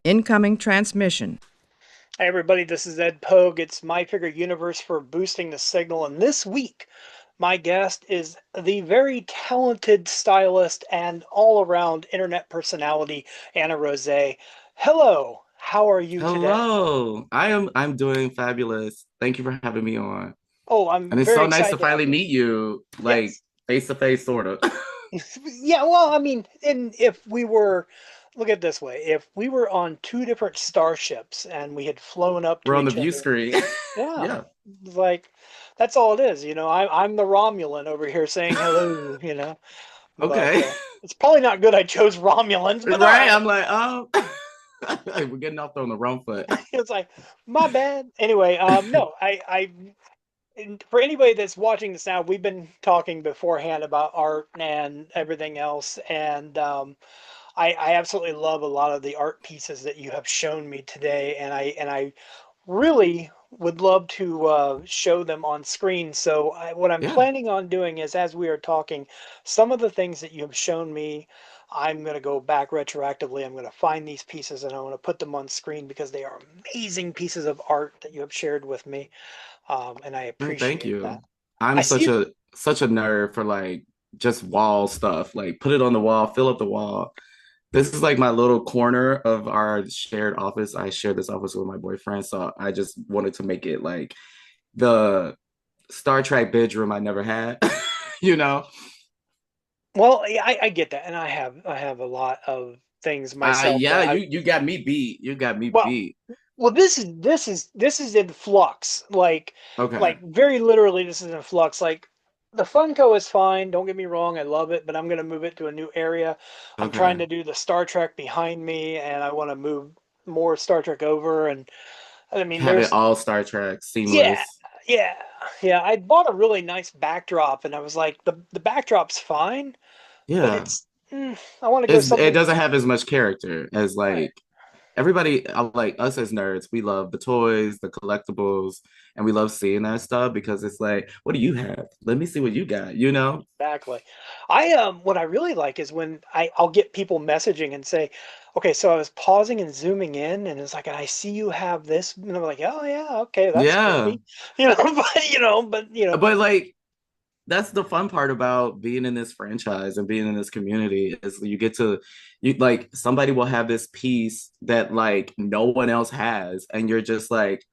Incoming transmission. Hi everybody, this is Ed Pogue. It's My Figure Universe for boosting the signal. And this week, my guest is the very talented stylist and all-around internet personality, Anna Rozay. Hello, how are you today? Hello. I'm doing fabulous. Thank you for having me on. Oh, I'm And it's very so nice to excited to have finally you. meet you, like Yes. face to face, sort of. Yeah, well, I mean, and if we were, look at it this way, if we were on two different starships and we had flown up We're to on the each view other. screen. Yeah, Yeah. it's like that's all it is, I'm the Romulan over here saying hello. But Okay. it's probably not good I chose Romulans, but all Right. right. I'm like, we're getting off on the wrong foot. It's like my bad. Anyway, no, and for anybody that's watching this now, we've been talking beforehand about art and everything else, and I absolutely love a lot of the art pieces that you have shown me today, and I really would love to show them on screen. So what I'm Yeah. planning on doing is, as we are talking, some of the things that you have shown me, I'm going to go back retroactively. I'm going to find these pieces and I want to put them on screen because they are amazing pieces of art that you have shared with me, and I No, thank appreciate that. you. I I'm see. such a nerd for like just wall stuff. Like put it on the wall, fill up the wall. This is like my little corner of our shared office. I share this office with my boyfriend, so I just wanted to make it like the Star Trek bedroom I never had, you know? Well, yeah, I get that, and I have a lot of things myself Yeah, that I you got me beat. You got me well beat. Well, this is in flux. Like Okay. very literally, this is in flux. Like the Funko is fine. Don't get me wrong, I love it, but I'm gonna move it to a new area. I'm trying Okay. to do the Star Trek behind me, and I want to move more Star Trek over. And I mean, Have it there's all Star Trek yeah, seamless. yeah, yeah. I bought a really nice backdrop, and I was like, the backdrop's fine, but Yeah. it's I want to go It something doesn't have as much character as right. like everybody, like us as nerds, we love the toys, the collectibles, and we love seeing that stuff because it's like, what do you have? Let me see what you got, you know? Exactly. What I really like is when I'll get people messaging and say, okay, so I was pausing and zooming in and it's like I see you have this and I'm like, oh yeah, okay, that's Yeah. creepy. But But like that's the fun part about being in this franchise and being in this community is you get to you like somebody will have this piece that like no one else has and you're just like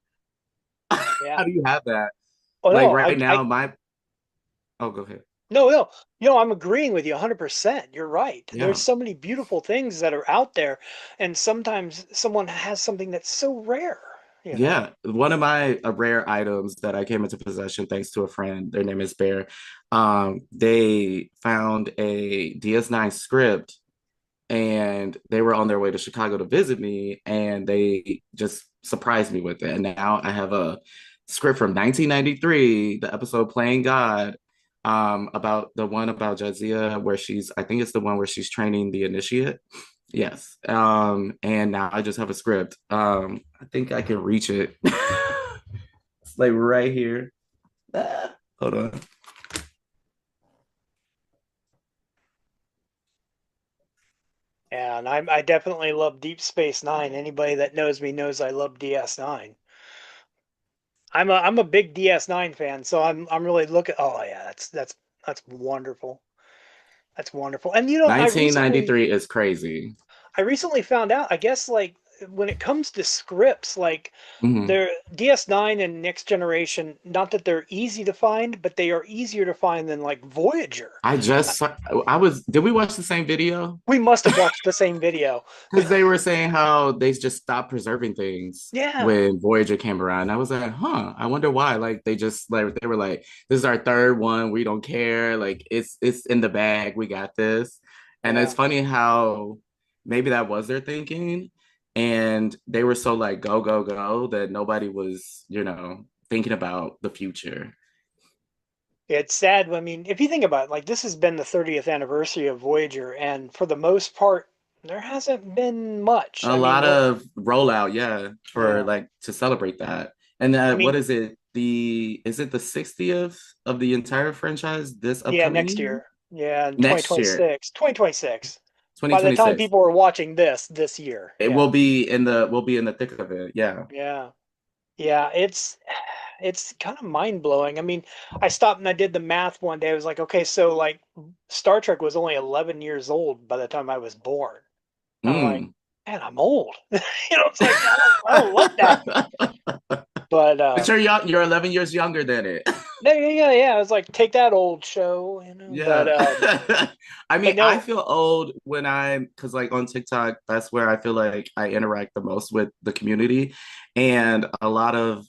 yeah. how do you have that Oh like no, right I now my oh go ahead no, no. I'm agreeing with you 100%. You're right. There's yeah so many beautiful things that are out there and sometimes someone has something that's so rare. yeah one of my rare items that I came into possession thanks to a friend, their name is Bear. They found a DS9 script and they were on their way to Chicago to visit me, and they just surprised me with it. And now I have a script from 1993, the episode Playing God, about the one about Jadzia, where I think it's the one where she's training the initiate. Yes. And now I just have a script. I think I can reach it. It's like right here. Hold on. And I definitely love Deep Space Nine. Anybody that knows me knows I love DS9. I'm a big DS9 fan, so I'm really looking. Oh yeah, that's wonderful. That's wonderful. And I recently 1993 is crazy. I recently found out, I guess, like when it comes to scripts, like Mhm. they're DS9 and Next Generation, not that they're easy to find, but they are easier to find than like Voyager. Uh, I was, did we watch the same video? We must have watched the same video. Because they were saying how they just stopped preserving things Yeah. when Voyager came around. And I was like, huh, I wonder why. Like they just like they were like, this is our third one. We don't care. Like it's in the bag. We got this. And it's Yeah. funny how maybe that was their thinking. And they were so like go, go, go that nobody was, thinking about the future. It's sad. I mean, if you think about it, like this has been the 30th anniversary of Voyager, and for the most part, there hasn't been much. A I mean, lot of rollout, yeah, for yeah. like to celebrate that. And I what mean, is it? Is it the 60th of the entire franchise this yeah, upcoming next year? year. Yeah, in Next year. 2026. 2026. By the time 2026. people are watching this year. It Yeah. will be in the we'll be in the thick of it. Yeah. Yeah. Yeah, it's kind of mind blowing. I mean, I stopped and I did the math one day. I was like, okay, so like Star Trek was only 11 years old by the time I was born. I'm like, Mm. man, I'm old. It's like I don't look that. But But you're young, you're 11 years younger than it. yeah, yeah, yeah, yeah. I was like, take that old show. But Yeah. I but mean, I no, feel old when because like on TikTok, that's where I feel like I interact the most with the community. And a lot of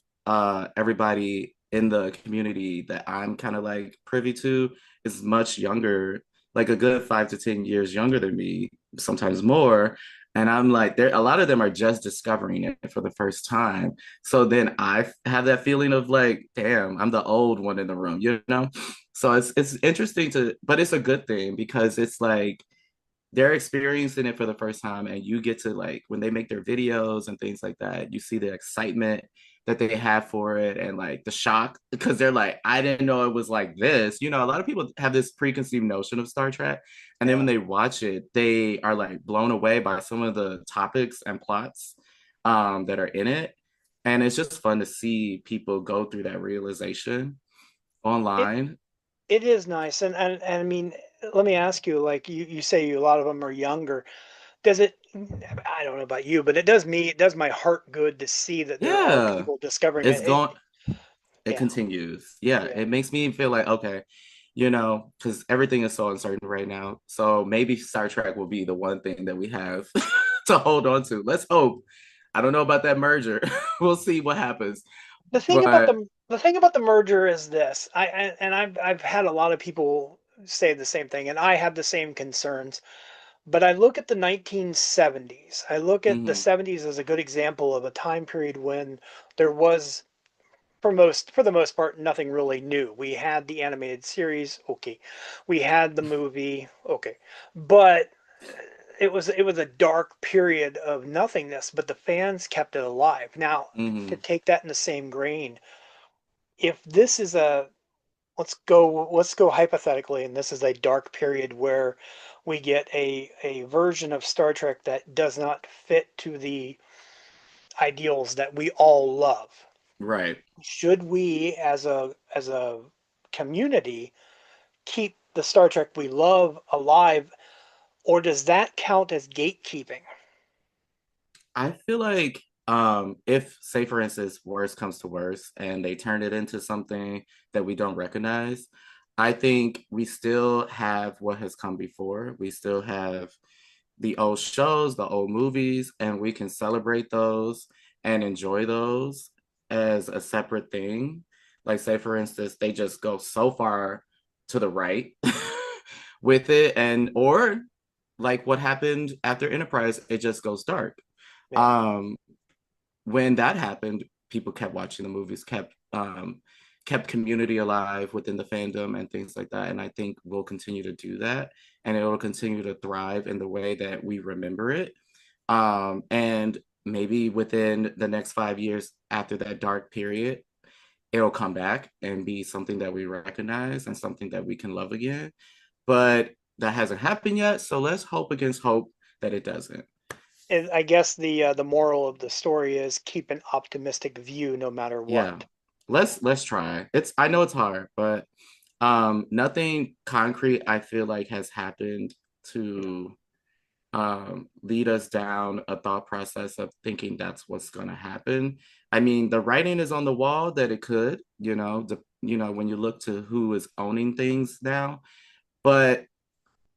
everybody in the community that I'm kind of like privy to is much younger, like a good 5 to 10 years younger than me, sometimes more. And I'm like, there a lot of them are just discovering it for the first time. So then I have that feeling of like, damn, I'm the old one in the room, you know? So it's interesting but it's a good thing because it's like they're experiencing it for the first time, and you get to like when they make their videos and things like that, you see the excitement that they have for it and like the shock because they're like, I didn't know it was like this. A lot of people have this preconceived notion of Star Trek, and then when yeah. they watch it, they are like blown away by some of the topics and plots that are in it. And it's just fun to see people go through that realization It online. it is nice, and I mean, let me ask you, like you say a lot of them are younger. Does it? I don't know about you, but it does my heart good to see that there are Yeah, people discovering it's it. going, it Yeah, continues. Yeah, yeah. it makes me feel like, okay, because everything is so uncertain right now. So maybe Star Trek will be the one thing that we have to hold on to. Let's hope. I don't know about that merger. We'll see what happens. But The thing about the merger is this. And I've had a lot of people say the same thing, and I have the same concerns. But I look at the 1970s. I look at the mhm, 70s as a good example of a time period when there was for the most part nothing really new. We had the animated series, okay. We had the movie, okay. But it was a dark period of nothingness, but the fans kept it alive. Now, to mhm, take that in the same grain, if this is a let's go hypothetically, and this is a dark period where we get a version of Star Trek that does not fit to the ideals that we all love. right. Should we as a community keep the Star Trek we love alive, or does that count as gatekeeping? I feel like if, say, for instance, worse comes to worse and they turn it into something that we don't recognize, I think we still have what has come before. We still have the old shows, the old movies, and we can celebrate those and enjoy those as a separate thing. Like, say, for instance, they just go so far to the right with it, and or like what happened after Enterprise, it just goes dark. Yeah. Um, when that happened, people kept watching the movies, kept community alive within the fandom and things like that. And I think we'll continue to do that, and it will continue to thrive in the way that we remember it. And maybe within the next 5 years after that dark period, it'll come back and be something that we recognize and something that we can love again. But that hasn't happened yet, so let's hope against hope that it doesn't. And I guess the moral of the story is keep an optimistic view no matter Yeah, what. let's try. I know it's hard, but nothing concrete I feel like has happened to lead us down a thought process of thinking that's what's going to happen. I mean, the writing is on the wall that it could, when you look to who is owning things now, but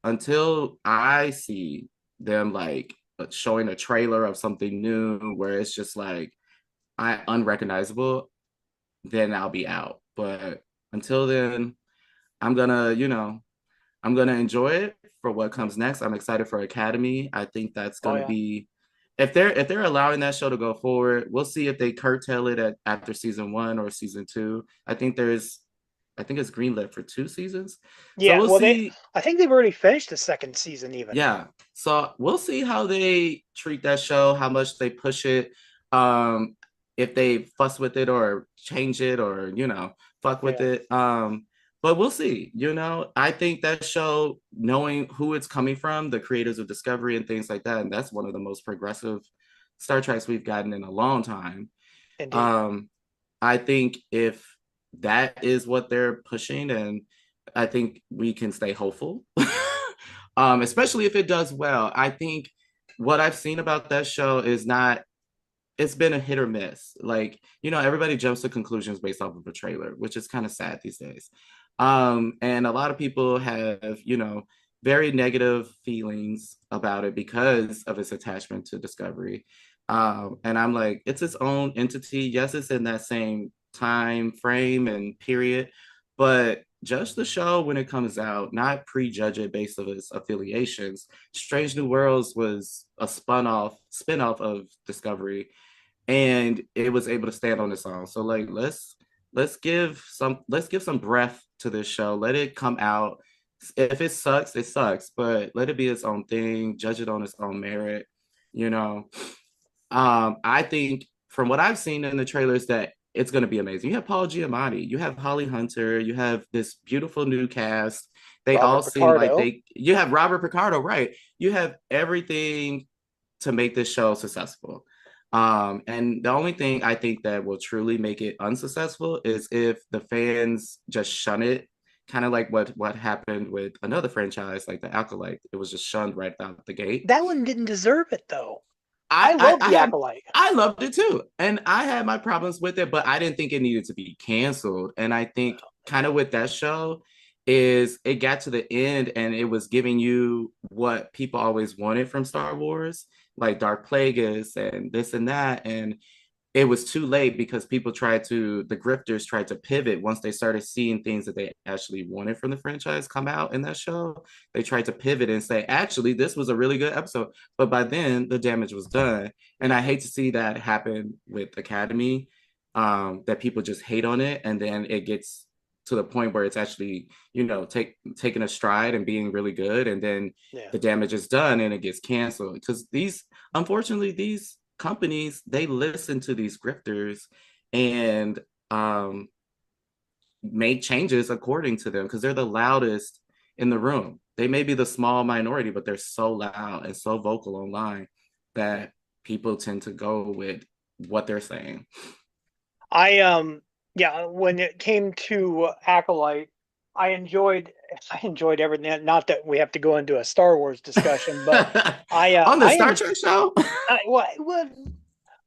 until I see them like showing a trailer of something new where it's just like I unrecognizable, then I'll be out. But until then, I'm gonna, I'm gonna enjoy it for what Yeah. comes next. I'm excited for Academy. I think that's Oh gonna yeah. be if they're allowing that show to go forward, we'll see if they curtail it after season one or season two. I think it's greenlit for 2 seasons. So Yeah, we'll well see. I think they've already finished the second season even. Yeah. So we'll see how they treat that show, how much they push it, if they fuss with it or change it or, fuck with Yeah. it. but we'll see. You know, I think that show, knowing who it's coming from, the creators of Discovery and things like that, and that's one of the most progressive Star Treks we've gotten in a long time. Indeed. Um, I think if that is what they're pushing, and I think we can stay hopeful, especially if it does well. I think what I've seen about that show is not, it's been a hit or miss. Like, you know, everybody jumps to conclusions based off of a trailer, which is kind of sad these days. And a lot of people have, you know, very negative feelings about it because of its attachment to Discovery. And I'm like, it's its own entity. Yes, it's in that same time frame and period, but judge the show when it comes out, not prejudge it based on its affiliations. Strange New Worlds was a spin off of Discovery, and it was able to stand on its own. So like let's give some breath to this show. Let it come out. If it sucks, it sucks, but let it be its own thing. Judge it on its own merit. You know, I think from what I've seen in the trailers that it's going to be amazing. You have Paul Giamatti, you have Holly Hunter, you have this beautiful new cast. They all Robert seem like Picardo. you have Robert Picardo, right? You have everything to make this show successful. And the only thing I think that will truly make it unsuccessful is if the fans just shun it, kind of like what happened with another franchise like the Acolyte. It was just shunned right out the gate. That one didn't deserve it though. I, I I love I the had Acolyte. I loved it too, and I had my problems with it, but I didn't think it needed to be canceled. And I think kind of with that show is it got to the end and it was giving you what people always wanted from Star Wars, like Dark Plagueis and this and that, and it was too late because the grifters tried to pivot once they started seeing things that they actually wanted from the franchise come out in that show. They tried to pivot and say, actually, this was a really good episode. But by then, the damage was done. And I Mm-hmm. hate to see that happen with Academy, that people just hate on it. And then it gets to the point where it's actually, taking a stride and being really good. And then Yeah. the damage is done and it gets canceled. Because unfortunately, these companies, they listen to these grifters and um, make changes according to them because they're the loudest in the room. They may be the small minority, but they're so loud and so vocal online Yeah. that people tend to go with what they're saying. I yeah, when it came to Acolyte, I enjoyed I enjoyed everything. Not that we have to go into a Star Wars discussion, but On the I Star am Trek show? well,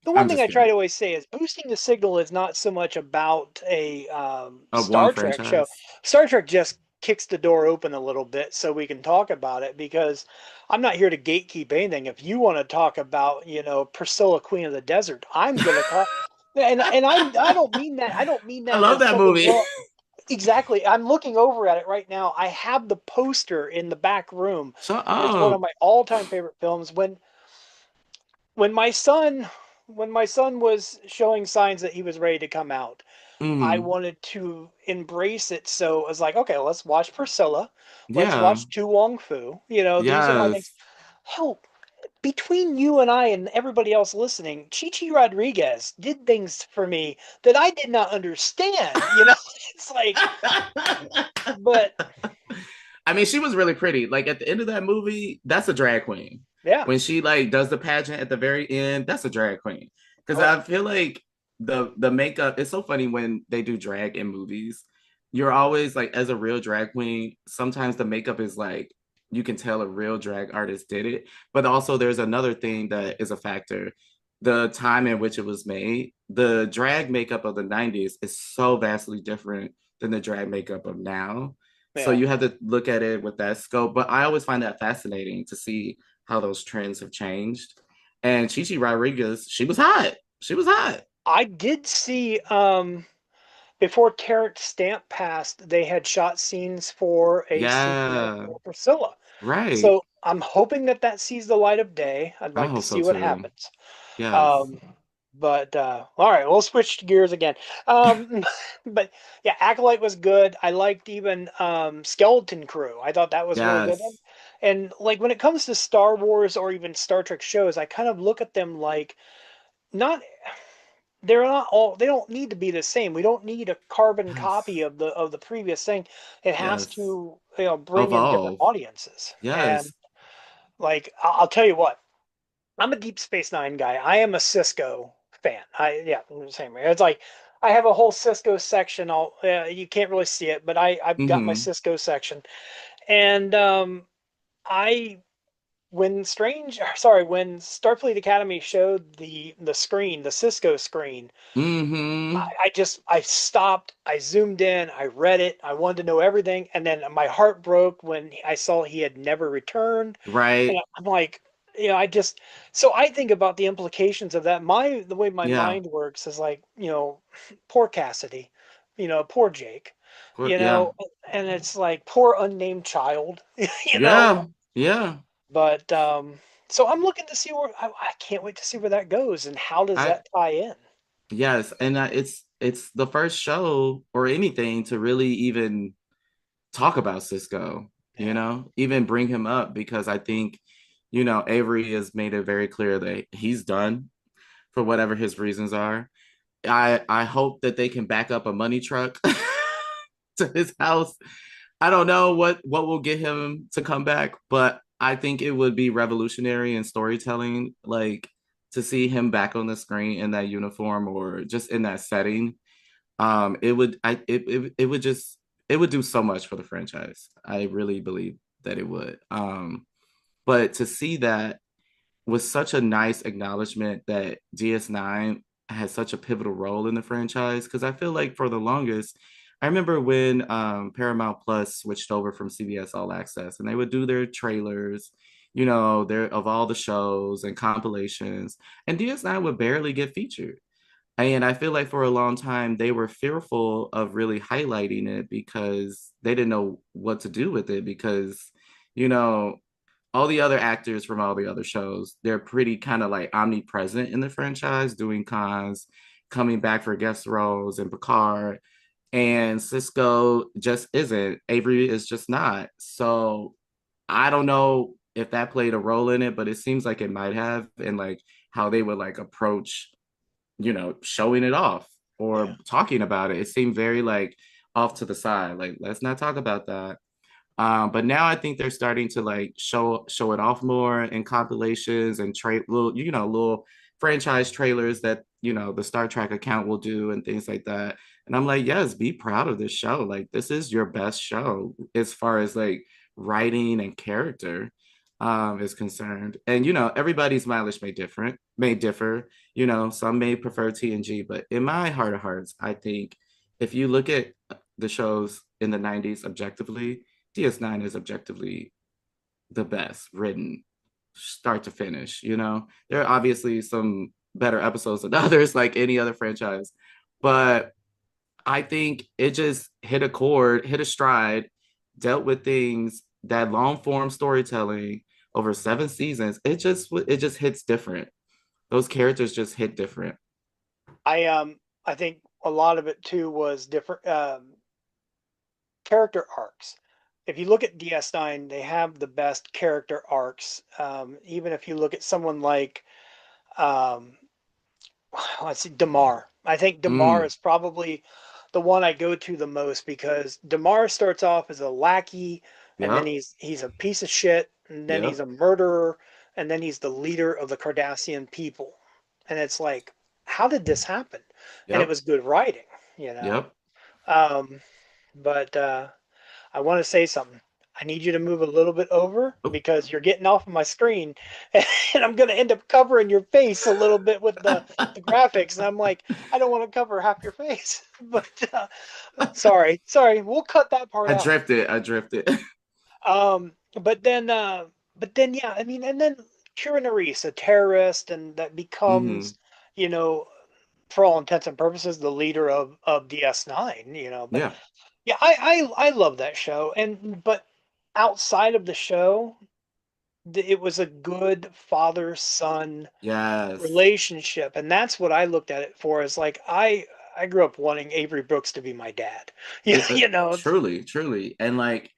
the one I'm thing just I try kidding. to always say is boosting the signal is not so much about a Of one Star Trek show. franchise. Star Trek just kicks the door open a little bit so we can talk about it because I'm not here to gatekeep anything. If you want to talk about, Priscilla, Queen of the Desert, I'm gonna talk. And I don't mean that. I don't mean I that love as that something movie. wrong. Exactly. I'm looking over at it right now. I have the poster in the back room. Shut It's one of up. my all-time favorite films. When my son when my son was showing signs that he was ready to come out, I Mm, wanted to embrace it. So I was like, okay, let's watch Priscilla. Let's yeah. watch Tu Wong Fu. These are my things. Yes. Hell, between you and I and everybody else listening, Chichi Rodriguez did things for me that I did not understand. It's like, but I mean, she was really pretty. Like at the end of that movie, that's a drag queen. yeah. When she like does the pageant at the very end, that's a drag queen. Because Oh, I feel like the makeup. It's so funny when they do drag in movies. You're always like, as a real drag queen, sometimes the makeup is like you can tell a real drag artist did it. But also, there's another thing that is a factor: the time in which it was made. The drag makeup of the '90s is so vastly different than the drag makeup of now, so yeah. you have to look at it with that scope. But I always find that fascinating to see how those trends have changed. And Chichi Rodriguez, she was hot. She was hot. I did see before Terrence Stamp passed, they had shot scenes for a sequel Yeah. for Priscilla. Right. So I'm hoping that that sees the light of day. I'd I like to hope so see what too. happens. Yes. Um, but all right, we'll switch gears again. Um, but yeah, Acolyte was good. I liked even Skeleton Crew. I thought that was really good. And, Yes. and like when it comes to Star Wars or even Star Trek shows, I kind of look at them like not. they're not all, they don't need to be the same. We don't need a carbon copy Yes. of the previous thing. It has Yes. to, you know, bring in different Evolve. audiences. And Yes. like I'll tell you what, I'm a Deep Space Nine guy. I am a Cisco fan. Yeah, I'm the same way. It's like I have a whole Cisco section. You can't really see it, but I've got my Mm-hmm. Cisco section. And I when Starfleet Academy showed the screen, the Cisco screen, Mm-hmm. I stopped, I zoomed in, I read it, I wanted to know everything, and then my heart broke when I saw he had never returned. And Right. I'm like, you know, I just so I think about the implications of that. The way my Yeah. mind works is like, you know, poor Cassidy, you know, poor Jake, you Yeah. know, and it's like poor unnamed child, you know. Yeah. Yeah. But so I'm looking to see where I can't wait to see where that goes and how does I that tie in? yes, and it's the first show or anything to really even talk about Cisco, Yeah, even bring him up because I think, Avery has made it very clear that he's done for whatever his reasons are. I hope that they can back up a money truck to his house. I don't know what will get him to come back, but I think it would be revolutionary in storytelling, like to see him back on the screen in that uniform or just in that setting. It would just it would do so much for the franchise. I really believe that it would. But to see that was such a nice acknowledgement that DS9 has such a pivotal role in the franchise because I feel like for the longest, I remember when Paramount Plus switched over from CBS All Access and they would do their trailers, their of all the shows and compilations, and DS9 would barely get featured. And I feel like for a long time they were fearful of really highlighting it because they didn't know what to do with it because, you know, all the other actors from all the other shows, they're pretty kind of like omnipresent in the franchise, doing cons, coming back for guest roles in Picard. And Cisco just isn't. Avery is just not. So I don't know if that played a role in it, but it seems like it might have, and like how they would like approach, showing it off yeah, or talking about it. It seemed very like off to the side. Like, let's not talk about that. But now I think they're starting to like show it off more in compilations and little franchise trailers that the Star Trek account will do and things like that. And I'm like, yes, be proud of this show. Like this is your best show as far as like writing and character is concerned. And everybody's mileage may differ. Some may prefer TNG, but in my heart of hearts, I think if you look at the shows in the 90s objectively, DS9 is objectively the best written start to finish. There are obviously some better episodes than others, like any other franchise, but I think it just hit a chord, hit a stride, dealt with things that long form storytelling over 7 seasons. It just hits different. Those characters just hit different. I think a lot of it too was different character arcs. If you look at DS9, they have the best character arcs. Even if you look at someone like um, let's see, Damar. I think Damar Mm, is probably the one I go to the most because Damar starts off as a lackey, and then yep, he's a piece of shit, and then he's yep, a murderer, and then he's the leader of the Cardassian people. And it's like, how did this happen? And it yep, was good writing, you know. yep. Um, but I want to say something. I need you to move a little bit over Oh. because you're getting off of my screen, and I'm going to end up covering your face a little bit with the graphics. And I'm like, I don't want to cover half your face, but sorry, we'll cut that part I out. drifted. I drifted. Um, but then, yeah, I mean, and then Kira Nerys, a terrorist, and that Hmm. becomes, you know, for all intents and purposes, the leader of DS9. You know, but Yeah. yeah, I love that show, and but outside of the show, it was a good father son Yes. relationship, and that's what I looked at it for. Is like I grew up wanting Avery Brooks to be my dad. Yeah, you know, Truly, truly. And like,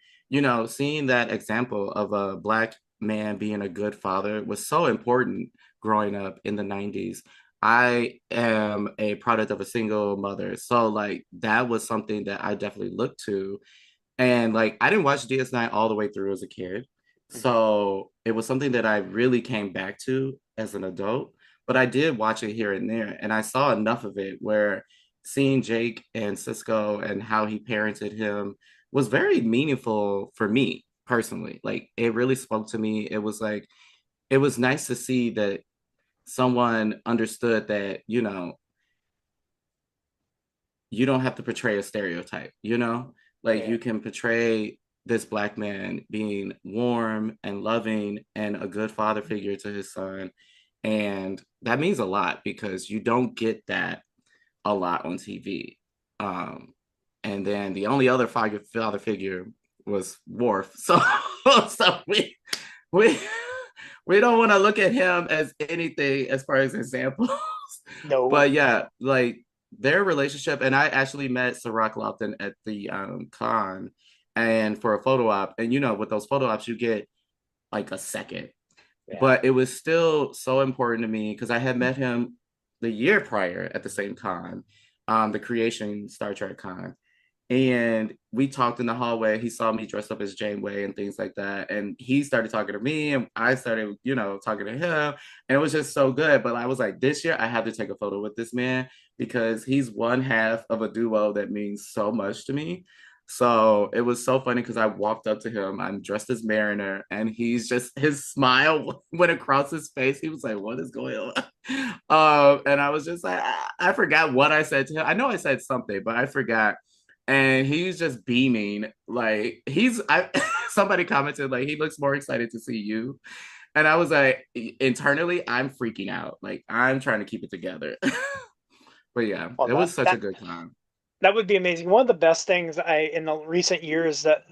seeing that example of a black man being a good father was so important growing up in the 90s. I am a product of a single mother. So like that was something that I definitely looked to. And like I didn't watch DS9 all the way through as a kid. Mhm. So it was something that I really came back to as an adult. But I did watch it here and there. And I saw enough of it where seeing Jake and Cisco and how he parented him was very meaningful for me personally. Like it really spoke to me. It was like it was nice to see that someone understood that, you don't have to portray a stereotype, like Yeah. you can portray this black man being warm and loving and a good father figure to his son. And that means a lot because you don't get that a lot on TV. Um, and then the only other father figure was Worf. So, so we we don't want to look at him as anything as far as examples. No. But yeah, like their relationship, and I actually met Ciroc Lofton at the con and for a photo op. And with those photo ops, you get like a second. Yeah. But it was still so important to me because I had met him the year prior at the same con, the Creation Star Trek con. And we talked in the hallway. He saw me dressed up as Janeway and things like that. And he started talking to me, and I started, talking to him. And it was just so good. But I was like, this year I have to take a photo with this man because he's one half of a duo that means so much to me. So it was so funny because I walked up to him. I'm dressed as Mariner, and he's just his smile went across his face. He was like, "What is going on?" And I was just like, I forgot what I said to him. I know I said something, but I forgot. And he's just beaming, like I somebody commented like he looks more excited to see you. And I was like, internally, I'm freaking out. Like I'm trying to keep it together. But yeah, Well, it that was such a that good time. that would be amazing. One of the best things in the recent years that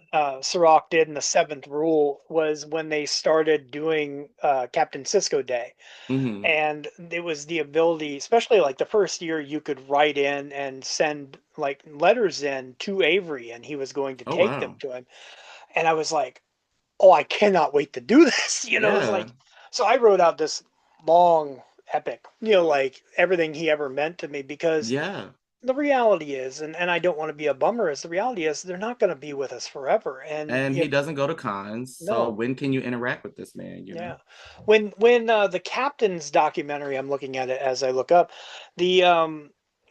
Sirach did in the Seventh Rule was when they started doing Captain Cisco Day, Hmm. and it was the ability, especially like the first year, you could write in and send like letters in to Avery, and he was going to Oh take them wow. to him. And I was like, oh, I cannot wait to do this. It was Yeah. like, so I wrote out this long epic, like everything he ever meant to me because Yeah. the reality is, and I don't want to be a bummer, is the reality is they're not going to be with us forever. And And he if doesn't go to cons, so no, when can you interact with this man? yeah, when the Captain's documentary, I'm looking at it as I look up, the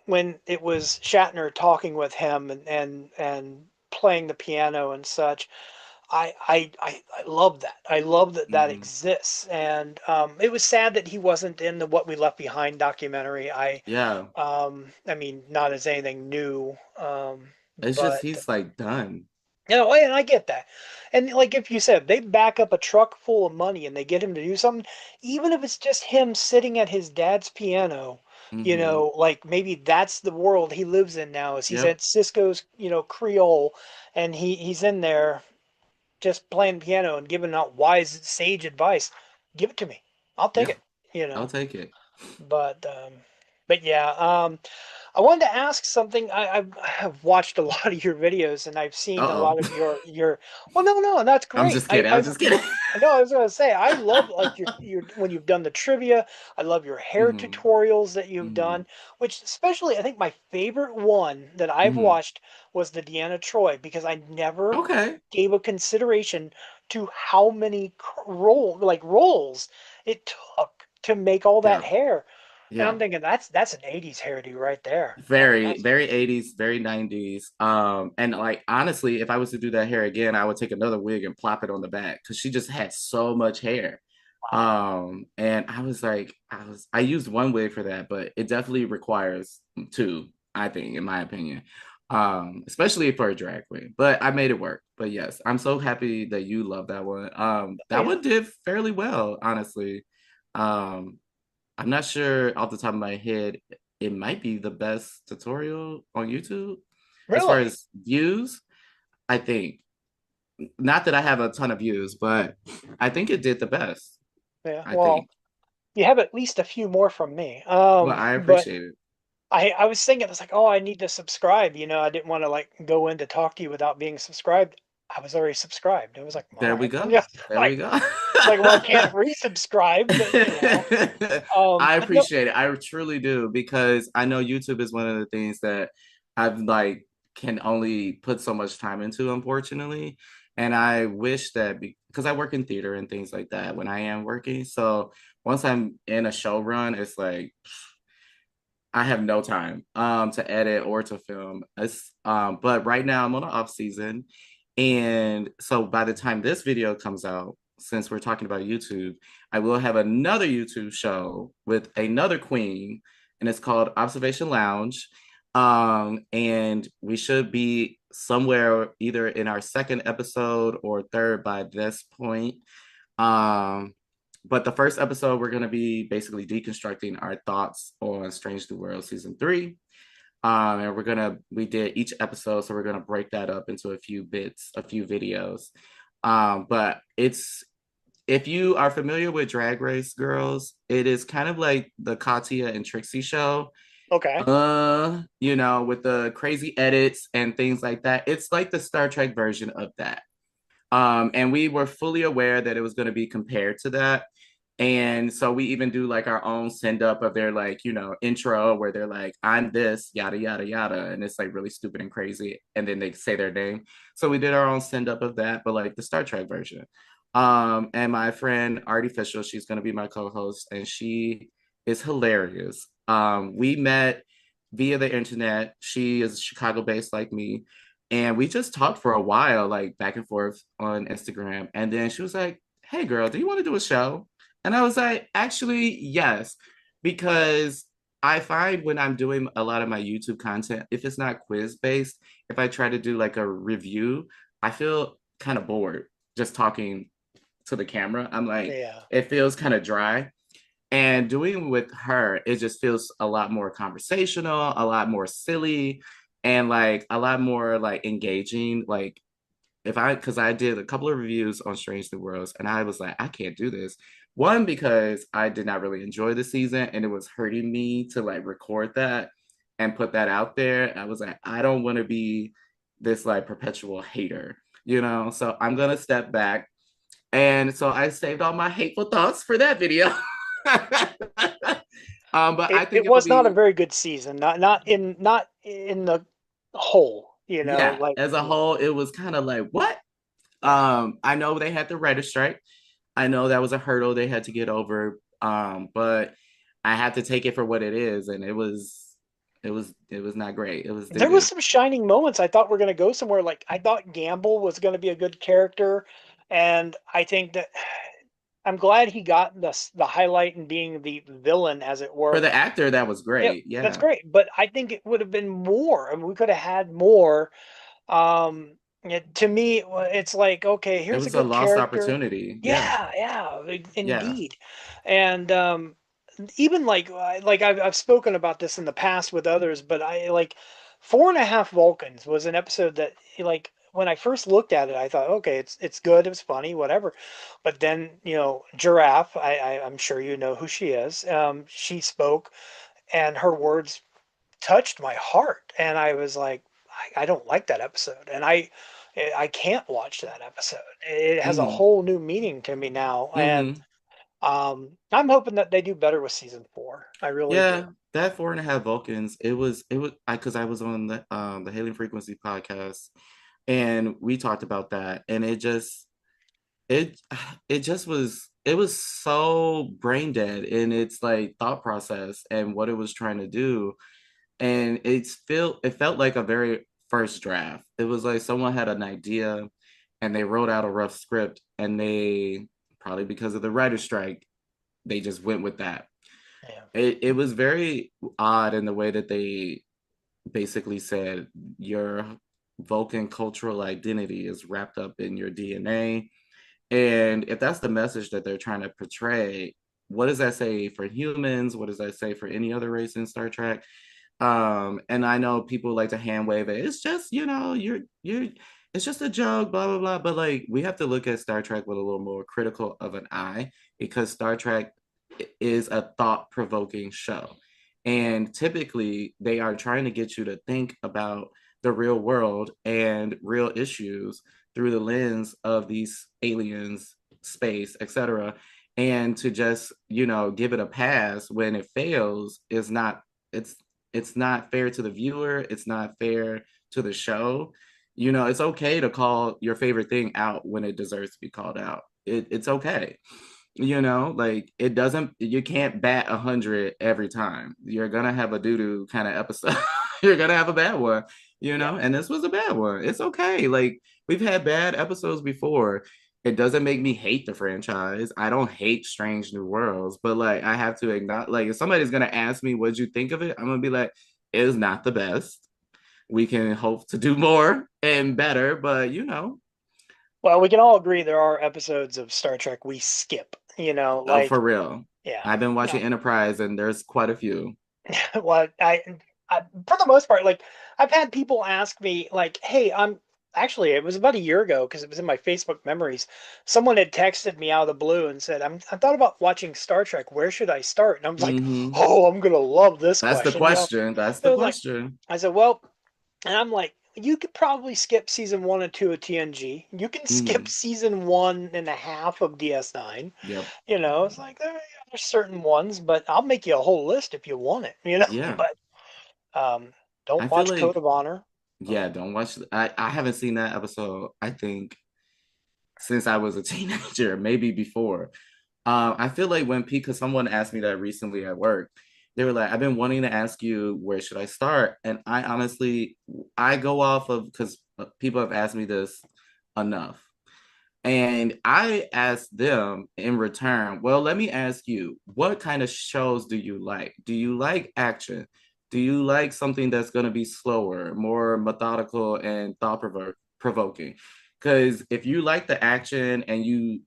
when it was Shatner talking with him and playing the piano and such, I love that. I love that that Hmm. exists, and it was sad that he wasn't in the What We Left Behind documentary. Yeah. I mean, not as anything new, It's just but he's like done. and I get that. And like if you said they back up a truck full of money and they get him to do something, even if it's just him sitting at his dad's piano, Hmm. like maybe that's the world he lives in now. Is he's Yep. at Cisco's, Creole, and he's in there just playing piano and giving out wise sage advice. Give it to me. I'll take Yeah. it. I'll take it. But yeah, I wanted to ask something. I've watched a lot of your videos and I've seen a Uh-oh. lot of your. Well, no, that's I'm great. just kidding. I'm just kidding. No, I was gonna say I love like your when you've done the trivia. I love your hair Hmm. tutorials that you've Hmm. done. Which especially I think my favorite one that I've Hmm. watched was the Deanna Troy because I never Okay. gave a consideration to how many roles it took to make all that Yeah. hair. And I'm Yeah. thinking that's an '80s hairdo right there. Very, That's very 80s, very 90s. And like honestly, if I was to do that hair again, I would take another wig and plop it on the back because she just had so much hair. wow. And I was like, I used one wig for that, but it definitely requires two, I think, in my opinion. Especially for a drag queen. But I made it work. But yes, I'm so happy that you love that one. Oh That yeah, one did fairly well, honestly. Um, I'm not sure off the top of my head. It might be the best tutorial on YouTube as far really. as views. I think not that I have a ton of views, but I think it did the best. Yeah. I Well, think. you have at least a few more from me. Well, I But appreciate it. I was thinking, I was like, oh, I need to subscribe. I didn't want to like go in to talk to you without being subscribed. I was already subscribed. I was like, all There we right, go. yeah, There we like go. it's like, well, I can't resubscribe, but I but no, appreciate it. I truly do because I know YouTube is one of the things that I've like can only put so much time into, unfortunately. And I wish that because I work in theater and things like that when I am working. So once I'm in a show run, it's like I have no time to edit or to film. But right now I'm on an off season. And so by the time this video comes out, since we're talking about YouTube, I will have another YouTube show with another queen, and it's called Observation Lounge. And we should be somewhere either in our second episode or third by this point. Um, but the first episode, we're going to be basically deconstructing our thoughts on Strange New World season 3. And we did each episode, so we're gonna break that up into a few bits, a few videos. But it's if you are familiar with Drag Race Girls, it is kind of like the Katya and Trixie show. okay. With the crazy edits and things like that. It's like the Star Trek version of that. And we were fully aware that it was going to be compared to that. And so we even do like our own send up of their like, intro where they're like, I'm this, yada, yada, yada. And it's like really stupid and crazy. And then they say their name. So we did our own send up of that, but like the Star Trek version. And my friend Artificial, she's going to be my co host, and she is hilarious. We met via the internet. She is Chicago based like me. And we just talked for a while, like back and forth on Instagram. And then she was like, hey, girl, do you want to do a show? And I was like, actually, yes, because I find when I'm doing a lot of my YouTube content, if it's not quiz based, if I try to do like a review, I feel kind of bored just talking to the camera. I'm like, Yeah. it feels kind of dry. And doing with her, it just feels a lot more conversational, a lot more silly, and like a lot more like engaging. Like because I did a couple of reviews on Strange New Worlds, and I was like, I can't do this. One, because I did not really enjoy the season, and it was hurting me to like record that and put that out there. I was like, I don't want to be this like perpetual hater. So I'm gonna step back, and so I saved all my hateful thoughts for that video. But I think It it'll was not a be, very good season. Not in the whole, yeah, like as a whole, it was kind of like, what? I know they had the writer strike. I know that was a hurdle they had to get over. But I had to take it for what it is, and it was not great. It was doo there was doo. some shining moments. I thought we're going to go somewhere. Like I thought Gamble was going to be a good character, and I think that I'm glad he got the highlight in being the villain, as it For were. the actor, that was Yeah, great. that's Yeah, great. But I think it would have been more. I mean, we could have had more. To me, it's like, okay, it here's a was a good lost character. opportunity. Yeah, Yeah, yeah, yeah. indeed. And even like I've spoken about this in the past with others, but I like Four and a Half Vulcans was an episode that like when I first looked at it, I thought, okay, it's good, it's funny, whatever. But then, Giraffe, I'm sure you know who she is. She spoke, and her words touched my heart, and I was like, I don't like that episode, and I can't watch that episode. It has a Mm-hmm. whole new meaning to me now, and Mm-hmm. I'm hoping that they do better with season 4. I really do. Yeah, that 4.5 Vulcans, it was because I was on the Hailing Frequency podcast, and we talked about that, and it it just was so brain dead in its like thought process and what it was trying to do. And it felt like a very first draft. It was like someone had an idea and they wrote out a rough script, and they probably because of the writer's strike, they just went with that. Yeah. It was very odd in the way that they basically said your Vulcan cultural identity is wrapped up in your DNA. And if that's the message that they're trying to portray, what does that say for humans? What does that say for any other race in Star Trek? And I know people like to hand wave it. It's just, you're it's just a joke, blah blah blah. But like we have to look at Star Trek with a little more critical of an eye, because Star Trek is a thought-provoking show. And typically they are trying to get you to think about the real world and real issues through the lens of these aliens space, etc. And to just, give it a pass when it fails is not, it's it's not fair to the viewer, it's not fair to the show. It's okay to call your favorite thing out when it deserves to be called out. It's okay. Like it doesn't, you can't bat 100 every time. You're gonna have a doo-doo kind of episode. You're gonna have a bad one, Yeah. and this was a bad one. It's okay. Like we've had bad episodes before. It doesn't make me hate the franchise. I don't hate Strange New Worlds, but like I have to acknowledge, like if somebody's gonna ask me what'd you think of it, I'm gonna be like, it is not the best. We can hope to do more and better, but Well, we can all agree there are episodes of Star Trek we skip, oh, like, for real. yeah. I've been No. watching Enterprise and there's quite a few. Well, for the most part, like, I've had people ask me, like, hey, actually, it was about a year ago because it was in my Facebook memories. Someone had texted me out of the blue and said, I thought about watching Star Trek. Where should I start? And I was like, Hmm. oh, I'm going to love this That's the question. question. That's It the was like, question. I said, well, and I'm like, you could probably skip season 1 and 2 of TNG. You can skip Hmm. season 1.5 of DS9. Yep. It's like there's certain ones, but I'll make you a whole list if you want it. Yeah. But um, I don't feel watch Code like, of Honor. yeah, don't watch. I haven't seen that episode, I think, since I was a teenager, maybe before. I feel like when because someone asked me that recently at work, they were like, "I've been wanting to ask you where should I start," and I honestly, I go off of because people have asked me this enough, and I asked them in return. Well, let me ask you, what kind of shows do you like? Do you like action? Do you like something that's going to be slower, more methodical, and thought provoking? Because if you like the action and you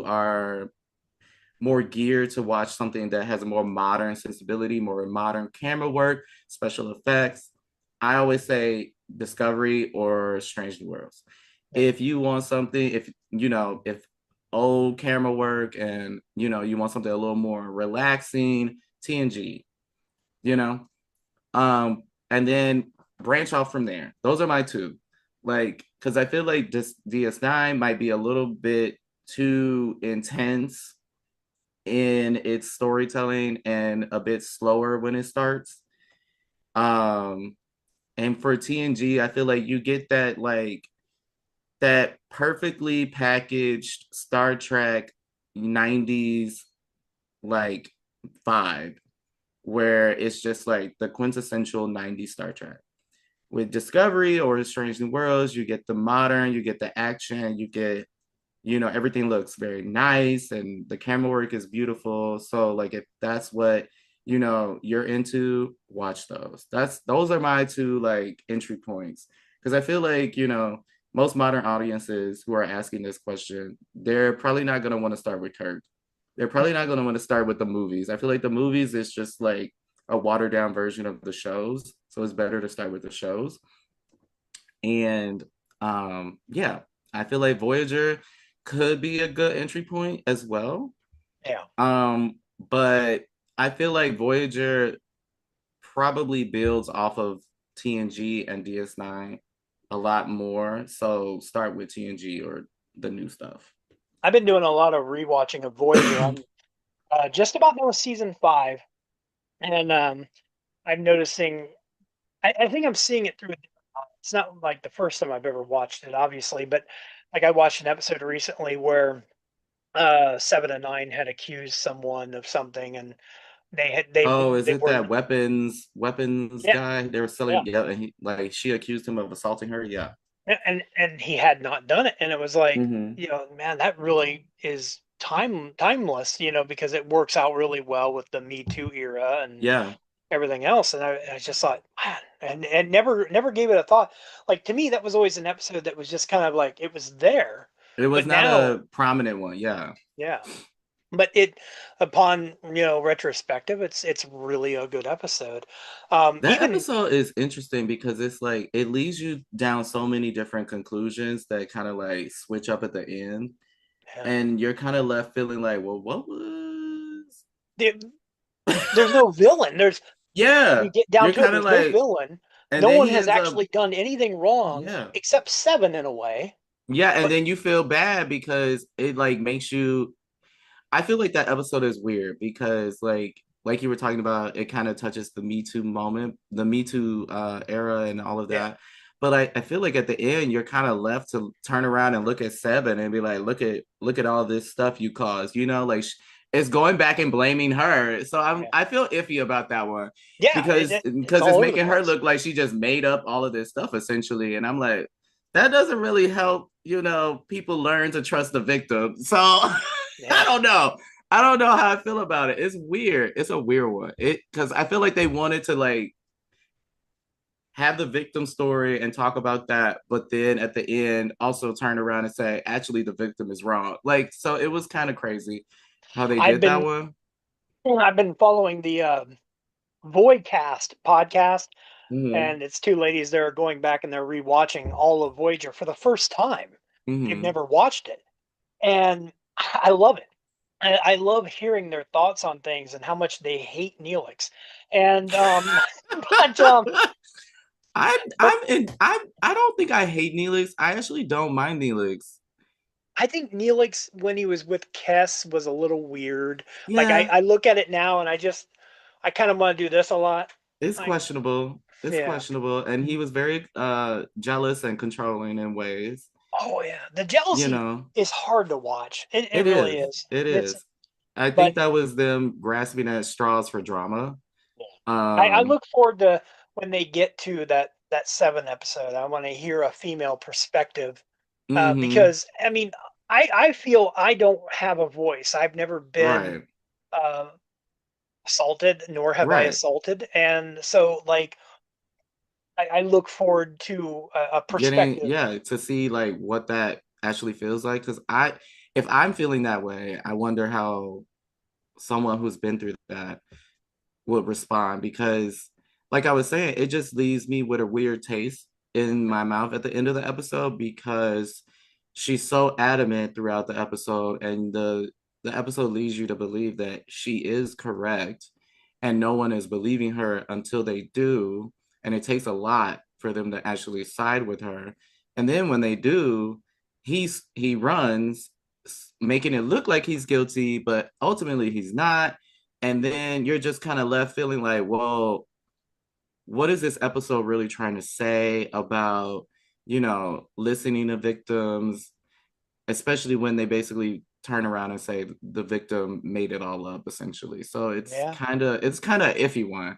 are more geared to watch something that has a more modern sensibility, more modern camera work, special effects, I always say Discovery or Strange New Worlds. Yeah. If you want something, if old camera work and you want something a little more relaxing, TNG, you know, and then branch off from there. Those are my two. Like, because I feel like this DS9 might be a little bit too intense in its storytelling and a bit slower when it starts. Um, and for TNG, I feel like you get that perfectly packaged Star Trek 90s like vibe where it's just like the quintessential 90s Star Trek. With Discovery or Strange New Worlds, you get the modern, you get the action, you get everything looks very nice and the camera work is beautiful. So like if that's what you're into, watch those. Those are my two like entry points. Because I feel like most modern audiences who are asking this question, they're probably not going to want to start with Kirk. They're probably not going to want to start with the movies. I feel like the movies is just like a watered down version of the shows, so it's better to start with the shows. And yeah, I feel like Voyager could be a good entry point as well. Yeah. But I feel like Voyager probably builds off of TNG and DS9 a lot more. So start with TNG or the new stuff. I've been doing a lot of rewatching of Voyager. I'm just about done with season 5, and I'm noticing. I think I'm seeing it through. It's not like the first time I've ever watched it, obviously, but like I watched an episode recently where 7 and 9 had accused someone of something, and they had Oh, is they it were that weapons yeah, guy? They were yeah, selling, yeah, and she accused him of assaulting her. Yeah. and he had not done it, and it was like, Mm-hmm. man, that really is timeless, because it works out really well with the Me Too era and Yeah. everything else. And I just thought, man, and never gave it a thought. Like, to me, that was always an episode that was just kind of like it was there, It was but not now, a prominent one. Yeah. yeah. But it, upon retrospective, it's really a good episode. That Even episode is interesting because it's like it leads you down so many different conclusions that kind of like switch up at the end. yeah, And you're kind of left feeling like, well, what was. there- there's no villain. When Yeah. you get down You're to it, kind of there's no like, villain. and No then one he has ends up, actually done anything wrong yeah. except Seven in a way. Yeah, and But then you feel bad because it like makes you I feel like that episode is weird because like you were talking about, it kind of touches the Me Too moment, the Me Too era and all of yeah, that. But I feel like at the end you're kind of left to turn around and look at Seven and be like, look at all this stuff you caused, like it's going back and blaming her. So yeah, I feel iffy about that one yeah. because It's it's all over the making her place. look like she just made up all of this stuff essentially. And I'm like, that doesn't really help, people learn to trust the victim. So I Yeah, don't know. I don't know how I feel about it. It's weird. It's a weird one. It because I feel like they wanted to like have the victim story and talk about that, but then at the end also turn around and say, actually, the victim is wrong. Like, so it was kind of crazy how they I've did that been one. I've been following the Voidcast podcast, Mm-hmm. and it's two ladies that are going back and they're rewatching all of Voyager for the first time. They've Mm-hmm. never watched it, and I love it. I love hearing their thoughts on things and how much they hate Neelix. And but but I don't think I hate Neelix. I actually don't mind Neelix. I think Neelix when he was with Kess was a little weird. Like Yeah, I look at it now and I kind of want to do this a lot. it's Like questionable. It's yeah. questionable. And he was very jealous and controlling in ways, Oh yeah, the you jealousy know. is hard to watch. It It really is. is. It It's is. I think but that was them grasping at straws for drama. yeah. I Um, look forward to when they get to that seven episode. I want to hear a female perspective mm-hmm. because I mean I feel I don't have a voice. I've never been Right. uh, assaulted, nor have I Right. assaulted, and so like I look forward to a Getting, perspective. yeah, to see like what that actually feels like. Because if I'm feeling that way, I wonder how someone who's been through that would respond because like I was saying, it just leaves me with a weird taste in my mouth at the end of the episode because she's so adamant throughout the episode and the episode leads you to believe that she is correct and no one is believing her until they do, and it takes a lot for them to actually side with her. And then when they do, he runs making it look like he's guilty, but ultimately he's not, and then you're just kind of left feeling like, well, what is this episode really trying to say about, listening to victims, especially when they basically turn around and say the victim made it all up essentially. So Yeah, it's kind of iffy one.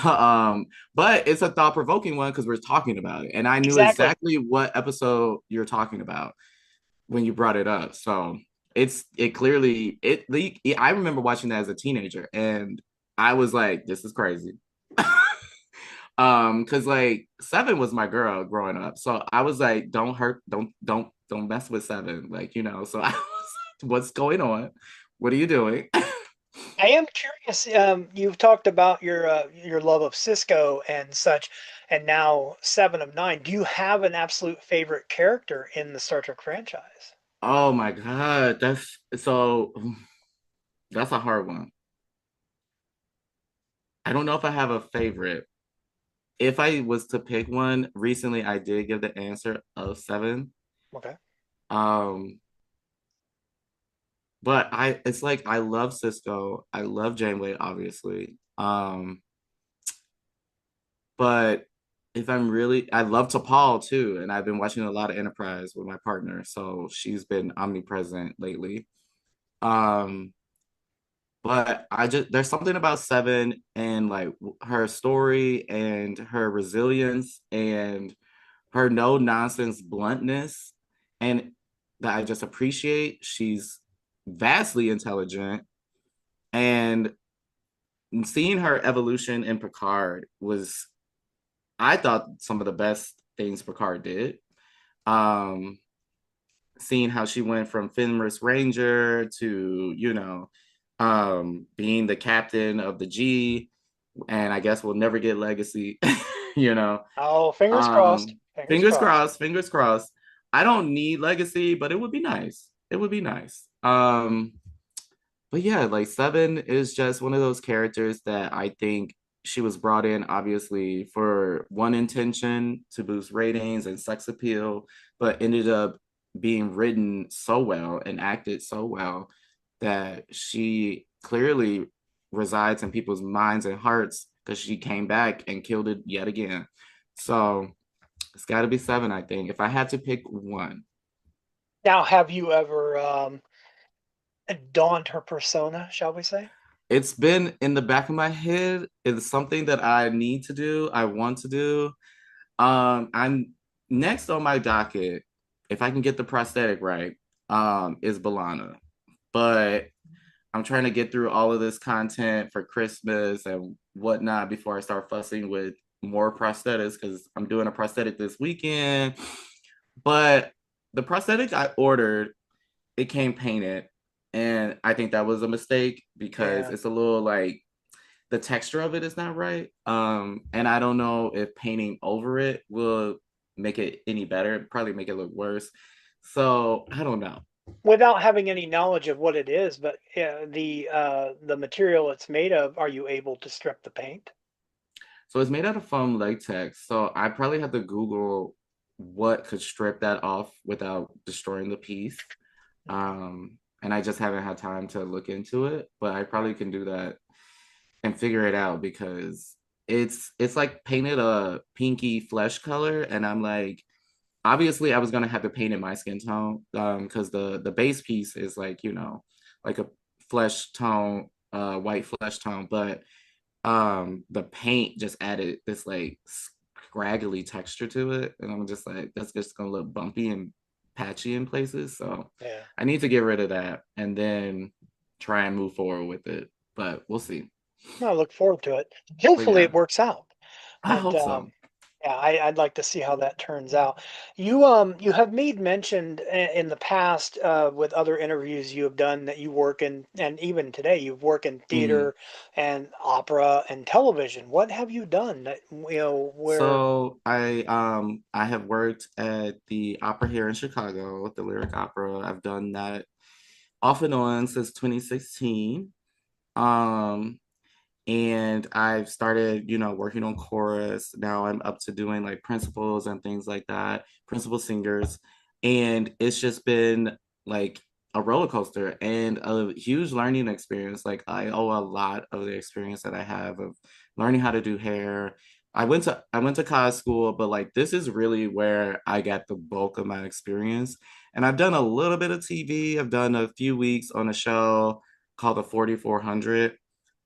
um, but it's a thought-provoking one because we're talking about it. And I knew exactly. exactly what episode you're talking about when you brought it up. So it clearly I remember watching that as a teenager and I was like, this is crazy. Because like Seven was my girl growing up. So I was like, don't mess with Seven. Like, so I was like, what's going on? What are you doing? I am curious. You've talked about your love of Cisco and such, and now Seven of Nine. Do you have an absolute favorite character in the Star Trek franchise? Oh my God. That's a hard one. I don't know if I have a favorite. If I was to pick one, recently I did give the answer of Seven. Okay. Um, but it's like I love Cisco. I love Janeway, obviously. But if I'm really, I love T'Pol too, and I've been watching a lot of Enterprise with my partner, so she's been omnipresent lately. Um, but there's something about Seven and like her story and her resilience and her no nonsense bluntness, and that I just appreciate. She's vastly intelligent, and seeing her evolution in Picard was, I thought, some of the best things Picard did. Um, Seeing how she went from Fenris Ranger to, being the captain of the G, and I guess we'll never get Legacy, you know. Oh, fingers crossed. Um, Fingers Fingers crossed. crossed, fingers crossed. I don't need Legacy, but it would be nice. It would be nice. But yeah, like Seven is just one of those characters that I think she was brought in obviously for one intention to boost ratings and sex appeal, but ended up being written so well and acted so well that she clearly resides in people's minds and hearts because she came back and killed it yet again. So it's got to be seven, I think. If I had to pick one, Now, have you ever donned her persona, shall we say? it's been in the back of my head. It's something that I need to do. I want to do. I'm next on my docket, if I can get the prosthetic right, is Balana. But I'm trying to get through all of this content for Christmas and whatnot before I start fussing with more prosthetics because I'm doing a prosthetic this weekend. But the prosthetic I ordered, it came painted. And I think that was a mistake because Yeah. it's a little like the texture of it is not right. And I don't know if painting over it will make it any better. It'd probably make it look worse. So I don't know. Without having any knowledge of what it is, but the material it's made of, are you able to strip the paint? So it's made out of foam latex. So I probably have to Google what could strip that off without destroying the piece. Okay. And I just haven't had time to look into it, but I probably can do that and figure it out because it's like painted a pinky flesh color, and I'm like, obviously I was gonna have to paint in my skin tone, because the base piece is like, like a flesh tone, white flesh tone, but the paint just added this like scraggly texture to it, and I'm just like, that's just gonna look bumpy and patchy in places. So Yeah. I need to get rid of that and then try and move forward with it, but we'll see. No, I look forward to it. But Hopefully, yeah, it works out. I And hope so. yeah, I'd like to see how that turns out. You have made mentioned in the past with other interviews you have done that you work in, and even today you've worked in Mhm. theater and opera and television. What have you done that where? So I have worked at the opera here in Chicago, the Lyric Opera. I've done that off and on since 2016. Um and I've started, working on chorus. Now I'm up to doing like principals and things like that, principal singers. And it's just been like a roller coaster and a huge learning experience. Like I owe a lot of the experience that I have of learning how to do hair. I went to cos school, but like this is really where I got the bulk of my experience. And I've done a little bit of TV. I've done a few weeks on a show called the 4400,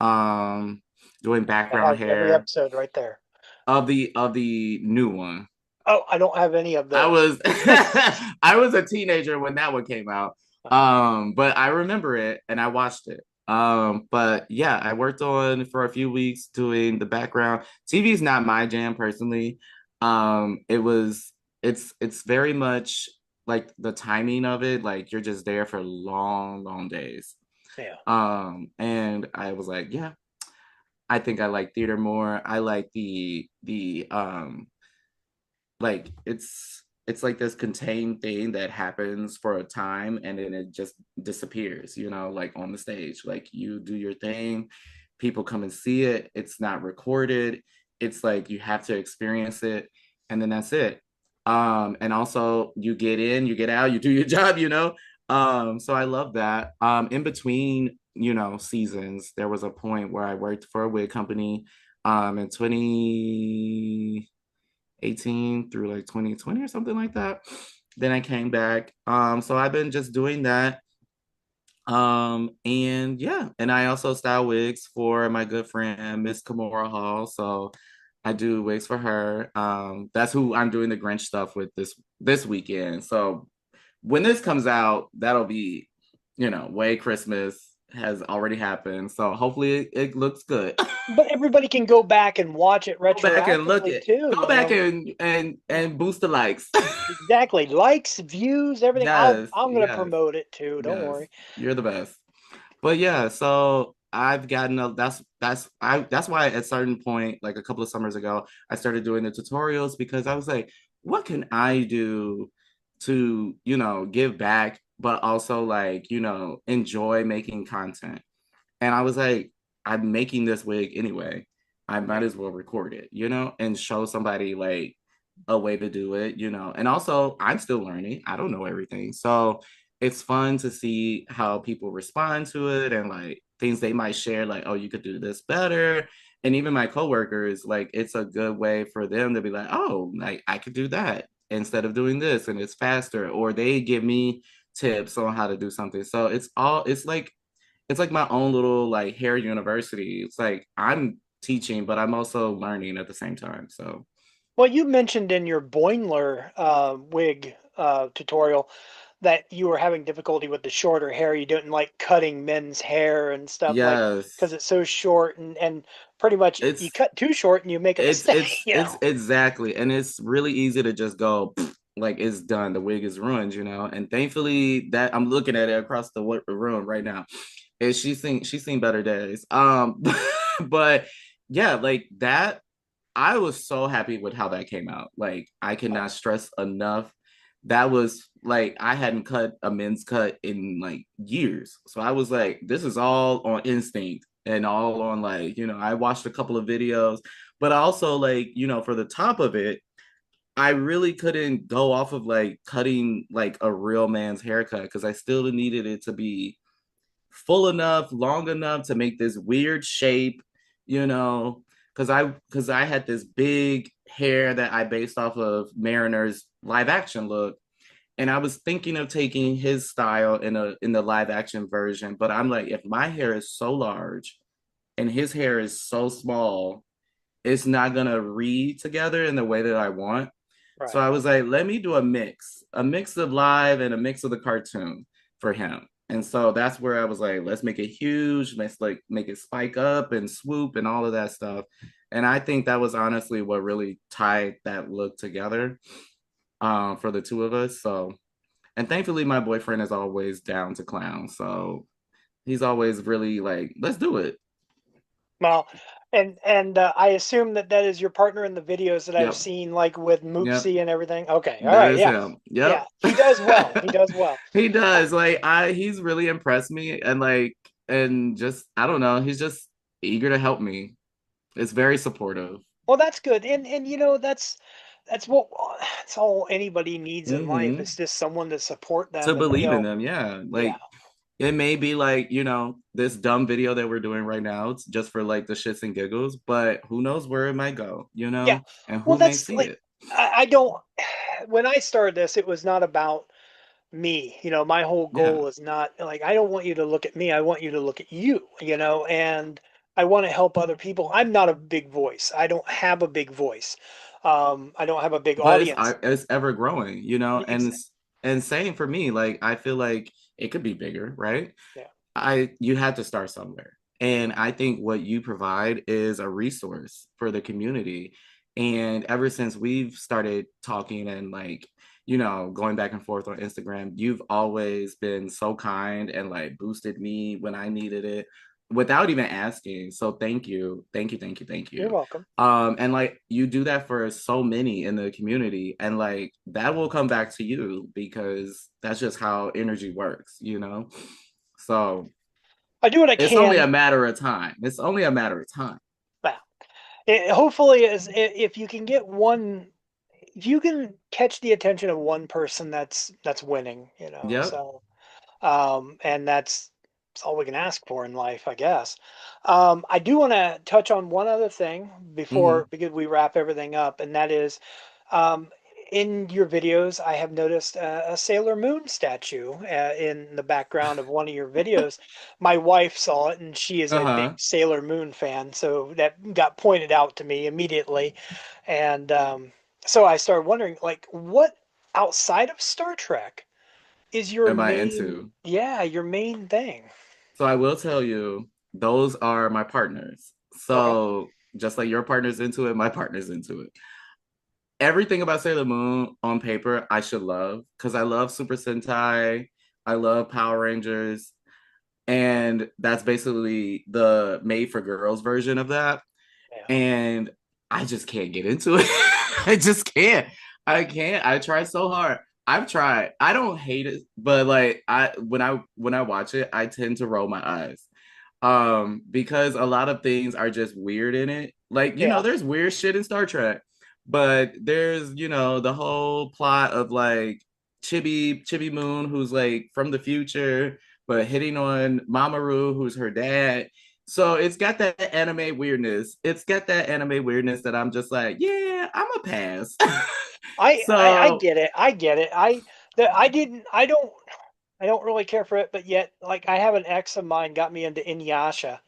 um doing That background has every hair episode right there. of the new one. Oh, I don't have any of I those. was I was a teenager when that one came out. But I remember it and I watched it. But yeah, I worked on for a few weeks doing the background. TV is not my jam personally. It was it's very much like the timing of it, like you're just there for long, long days. Yeah. And I was like, yeah, I think I like theater more. I like the like it's like this contained thing that happens for a time and then it just disappears, like on the stage. Like you do your thing, people come and see it. It's not recorded. It's like you have to experience it and then that's it. And also you get in, you get out, you do your job. So I love that. In between, seasons, there was a point where I worked for a wig company in 2018 through like 2020 or something like that. Then I came back. So I've been just doing that. And yeah, and I also style wigs for my good friend Miss Kimora Hall. So I do wigs for her. That's who I'm doing the Grinch stuff with this weekend. So when this comes out, that'll be, way Christmas has already happened. So hopefully it looks good. But everybody can go back and watch it Go back and look retroactively at too. go back and boost the likes. Exactly. Likes, views, everything. Yes, I'm gonna yes, promote it too. Don't yes. worry. You're the best. But yeah, so I've gotten a that's why at a certain point, like a couple of summers ago, I started doing the tutorials because I was like, what can I do to, give back, but also like, enjoy making content. And I was like, I'm making this wig anyway. I might Right. as well record it, and show somebody like a way to do it, And also, I'm still learning. I don't know everything. So it's fun to see how people respond to it and like things they might share, like, oh, you could do this better. And even my coworkers, like, it's a good way for them to be like, oh, like I could do that instead of doing this and it's faster. Or they give me tips on how to do something. So it's like my own little like hair university. It's like I'm teaching, but I'm also learning at the same time. So Well, you mentioned in your Boimler wig tutorial that you were having difficulty with the shorter hair. You didn't like cutting men's hair and stuff like because yes, it's so short and pretty much you it's cut too short and you make a it's mistake, it's it's exactly, and it's really easy to just go like it's done. The wig is ruined. And thankfully that I'm looking at it across the room right now. And she's seen better days. But yeah, like that I was so happy with how that came out. Like, I cannot stress enough. That was like, I hadn't cut a men's cut in like years. So I was like, this is all on instinct and all on like, I watched a couple of videos, but also like, for the top of it, I really couldn't go off of like cutting like a real man's haircut because I still needed it to be full enough, long enough to make this weird shape, you know, because I had this big hair that I based off of Mariner's live action look. And I was thinking of taking his style in the live action version, but I'm like, if my hair is so large and his hair is so small, it's not gonna read together in the way that I want. So I right? was like, let me do a mix of live and a mix of the cartoon for him. And so that's where I was like, let's make it huge. Let's like make it spike up and swoop and all of that stuff. And I think that was honestly what really tied that look together for the two of us. So, and thankfully, my boyfriend is always down to clown. So he's always really like, let's do it. Well, and I assume that that is your partner in the videos that I've Yep. seen, like with Yep. Moopsie and everything. Okay, all That right, is yeah, him. yeah, Yep. he does well. He does well. He Uh, does. Like he's really impressed me and like and just I don't know, he's just eager to help me. It's very supportive. well, that's good, and that's what that's all anybody needs in life Hmm. is just someone to support To them, and believe in them, yeah. yeah, Like it may be like, this dumb video that we're doing right now. It's just for like the shits and giggles, but who knows where it might yeah. go, and Well, who may that's see like it. I don't. When I started this, it was not about me. My whole Yeah. goal is not like I don't want you to look at me. I want you to look at you. And I want to help other people. I'm not a big voice. I don't have a big voice. I don't have a big But it's audience. it's ever growing, and Exactly. same for me. Like I feel like it could be bigger, right? Yeah. You had to start somewhere. And I think what you provide is a resource for the community. And ever since we've started talking and like, going back and forth on Instagram, you've always been so kind and like boosted me when I needed it without even asking. So thank you. Thank you, thank you, thank You're you. welcome. And like you do that for so many in the community, and like that will come back to you because that's just how energy works. So I do what I it's only a can. matter of time. It's only a matter of time. Well, hopefully, if you can get one, if you can catch the attention of one person, that's winning. Yep. So and that's all we can ask for in life, I guess. I do want to touch on one other thing Hmm. because we wrap everything up, and that is, um, in your videos, I have noticed a Sailor Moon statue in the background of one of your videos. My wife saw it, and she is a big Uh-huh. Sailor Moon fan, so that got pointed out to me immediately, and so I started wondering, like, what outside of Star Trek is your Am I main, into? yeah, your main thing? So I will tell you, those are my partners. Okay. So just like your partner's into it, my partner's into it. Everything about Sailor Moon on paper, I should love because I love Super Sentai. I love Power Rangers. And that's basically the made for girls version of that. Yeah. And I just can't get into it. I just can't. I can't. I try so hard. I've tried. I don't hate it, but like when I watch it, I tend to roll my eyes. Because a lot of things are just weird in it. Like, Yeah. there's weird shit in Star Trek, but there's, the whole plot of like Chibi Moon, who's like from the future, but hitting on Mamoru, who's her dad. So it's got that anime weirdness. It's got that anime weirdness that I'm just like, yeah, I'm a pass. I So, get it. I get it. I didn't. I don't really care for it, but yet, like, I have an ex of mine got me into Inuyasha,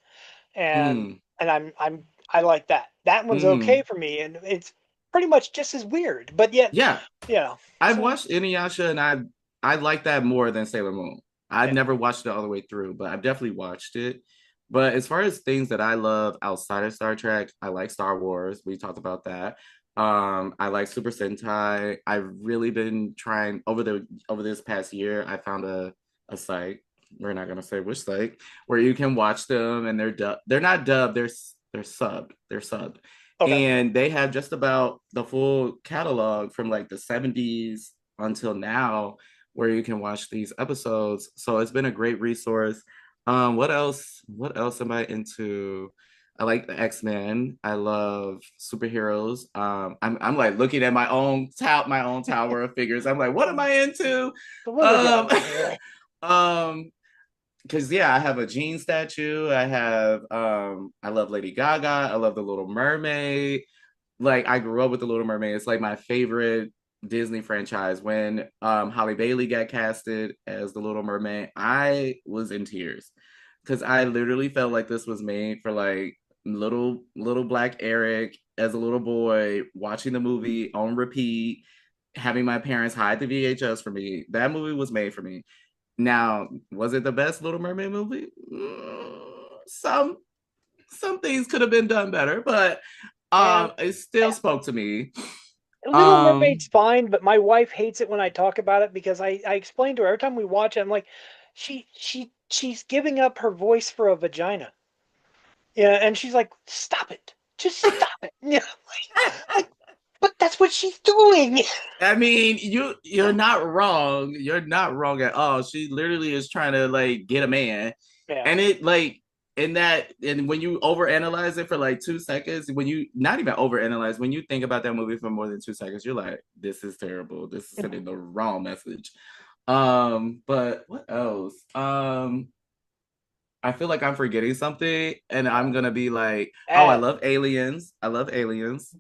and mm, I like that. That one's okay mm, for me, and it's pretty much just as weird, but yet, yeah, you know. I've So watched Inuyasha and I like that more than Sailor Moon. I've yeah, never watched it all the way through, but I've definitely watched it. But as far as things that I love outside of Star Trek, I like Star Wars. We talked about that. I like Super Sentai. I've really been trying over this past year. I found a site. We're not gonna say which site where you can watch them and they're not dubbed. They're subbed. They're subbed okay. and they have just about the full catalog from like the 70s until now where you can watch these episodes, so it's been a great resource. What else am I into? I like the X-Men. I love superheroes. I'm like looking at my own tower of figures. I'm like, what am So, I into? so what do we got um over here? um because yeah, I have a Jean statue. I love Lady Gaga. I love the Little Mermaid. Like I grew up with the Little Mermaid. It's like my favorite Disney franchise. When Holly Bailey got casted as the Little Mermaid, I was in tears because I literally felt like this was made for like little black Eric as a little boy watching the movie on repeat, having my parents hide the VHS for me. That movie was made for me. Now, was it the best Little Mermaid movie? Some things could have been done better, but And it still spoke to me. Little Mermaid's Um, fine, but my wife hates it when I talk about it because I explain to her every time we watch it. I'm like, she's giving up her voice for a vagina. Yeah, and she's like, "Stop it, just stop it." Yeah, like, but that's what she's doing. I mean, you're not wrong. You're not wrong at all. She literally is trying to like get a man, Yeah, and it like and when you overanalyze it for like 2 seconds, when you not even overanalyze, when you think about that movie for more than 2 seconds, you're like, this is terrible. This is sending the wrong message. But what else? I feel like I'm forgetting something, and I'm gonna be like, oh, I and love aliens. I love aliens.